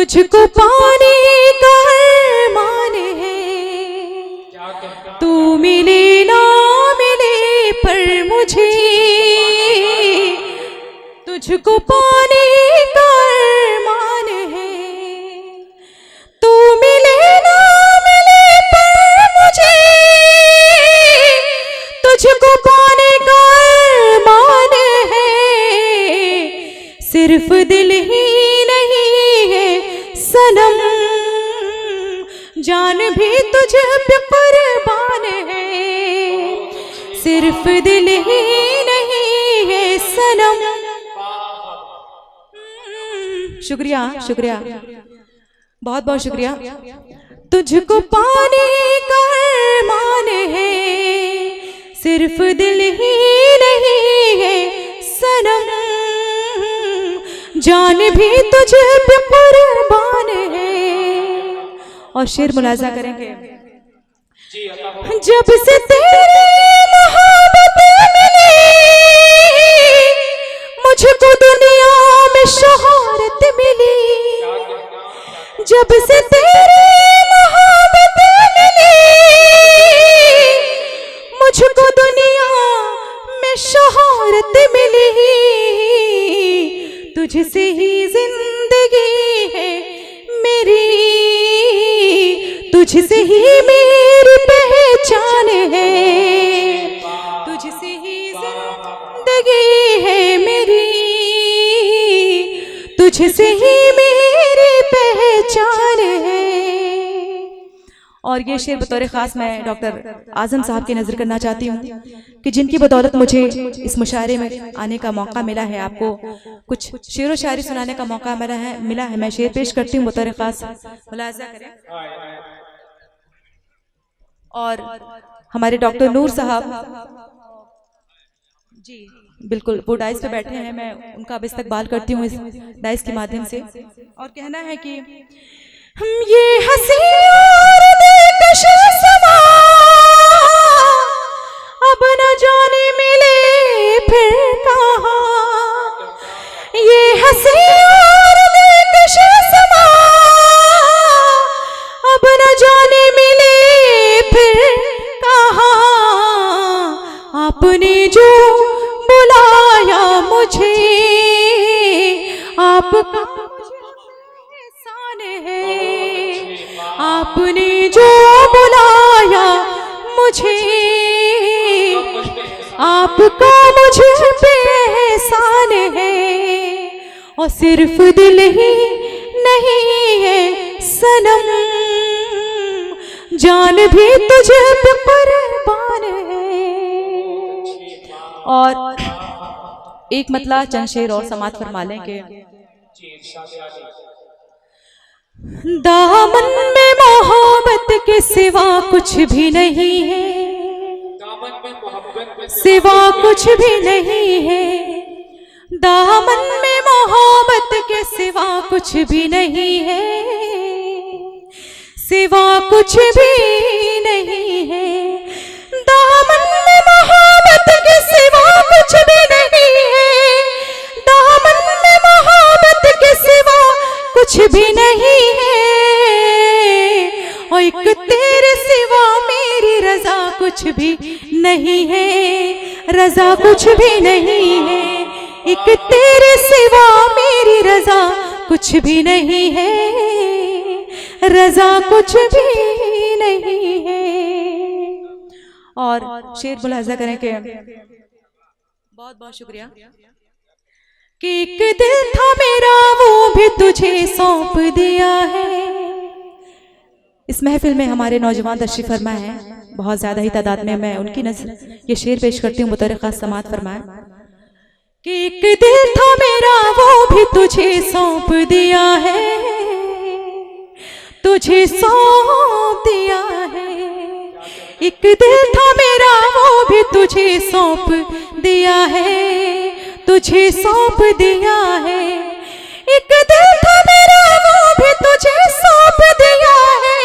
तुझको पाने का अरमान है, तू मिले ना मिले पर मुझे तुझको पाने का अरमान है, तू मिले ना मिले पर मुझे तुझको पाने का अरमान है। सिर्फ दिल ही नहीं है सनम, जान भी तुझ पे कुर्बान है। सिर्फ दिल ही नहीं है सनम। शुक्रिया शुक्रिया, बहुत बहुत शुक्रिया। तुझको पाने का अरमान है, सिर्फ दिल ही नहीं है सनम, जान भी तुझ पे कुर्बान है। और शेर मुलाजा करेंगे। जब से तेरी मोहब्बत मिली मुझको दुनिया में शोहरत मिली, जब से तेरी मोहब्बत मिली मुझको दुनिया में शोहरत मिली, तुझसे ही जिंदगी है मेरी, तुझसे ही मेरी पहचान है, तुझसे ही जिंदगी है मेरी, तुझसे ही मेरी पहचान है। और ये शेर बतौर ख़ास मैं डॉक्टर आज़म साहब की नज़र करना चाहती हूँ कि जिनकी बदौलत मुझे इस मुशायरे में आने का मौका मिला है, आपको कुछ शेर व शायरी सुनाने का मौका मिला है। मैं शेर पेश करती हूँ बतौर ख़ास, मुलाज़ा करें। और हमारे डॉक्टर नूर साहब जी बिल्कुल वो डाइस पे बैठे हैं, मैं उनका अब इस्तकबाल करती हूँ इस डाइस के माध्यम से। और कहना है कि हम ये हंसी और दिलकश समा अब न जाने मिले फिर कहाँ, ये हंसी और दिलकश समा अब न जाने मिले फिर कहाँ, आपने जो बुलाया मुझे आपका एहसान है, आपने जो बुलाया मुझे आपका मुझ पे एहसान है। और सिर्फ दिल ही नहीं है सनम, जान भी तुझे पे कुर्बान है। और एक मतला चंद शेर और समात फरमा लें कि दामन में मोहब्बत के सिवा कुछ भी नहीं है, सिवा कुछ भी नहीं है, दामन में मोहब्बत के सिवा कुछ भी नहीं है, सिवा कुछ भी नहीं है, दामन में मोहब्बत के सिवा कुछ भी नहीं है, दामन में मोहब्बत के सिवा कुछ भी नहीं है, और एक तेरे सिवा मेरी रजा कुछ भी नहीं है, रजा कुछ भी नहीं है, एक तेरे सिवा मेरी रजा कुछ भी नहीं है, रजा कुछ भी नहीं है। और शेर मुलाजा करें कि बहुत बहुत शुक्रिया कि एक दिल था मेरा वो भी तुझे सौंप दिया है। इस महफिल में हमारे नौजवान तशरीफ फरमा है, बहुत ज्यादा ही तादाद में, मैं उनकी नज़र ये शेर पेश करती हूँ बतौर खास समात फरमाए कि एक दिल था मेरा वो भी तुझे सौंप दिया है, तुझे सौंप दिया है, एक दिल था मेरा वो भी तुझे सौंप दिया है, तुझे सौंप दिया है, एक दिल था मेरा वो भी तुझे सौंप दिया है,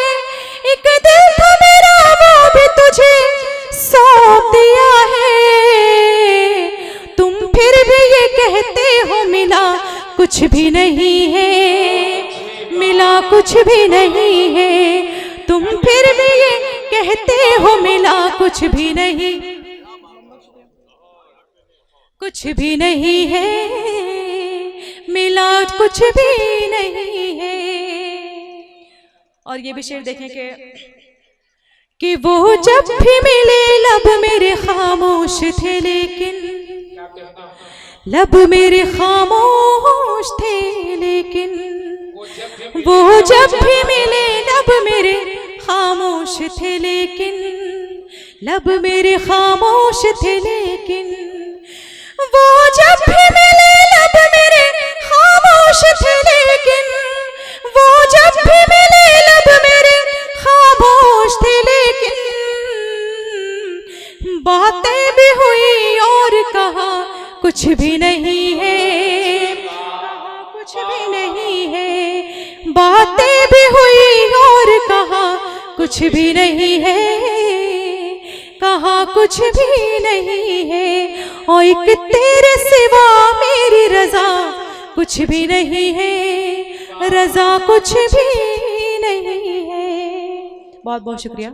एक दिल था मेरा वो भी तुझे सौंप दिया है, तुम फिर भी ये कहते हो मिला कुछ भी नहीं है, मिला कुछ भी नहीं है, तुम फिर भी ये कहते हो मिला कुछ भी नहीं, कुछ भी नहीं है, मिला कुछ भी नहीं है। और ये भी शेर देखें कि वो जब भी मिले लब मेरे खामोश थे, लेकिन लब मेरे खामोश थे, लेकिन वो जब भी मिले लब मेरे खामोश थे, लेकिन लब मेरे खामोश थे, लेकिन वो जब भी मिले लब मेरे खामोश थे, लेकिन वो जब भी मिले लब मेरे खामोश थे, लेकिन बातें भी हुई और कहा कुछ भी नहीं है, कहा कुछ भी नहीं है, बातें भी हुई और कहा कुछ भी नहीं है, कहा कुछ भी नहीं है। और एक तेरे सिवा मेरी रजा कुछ भी नहीं है, रजा कुछ भी नहीं है। बहुत बहुत शुक्रिया।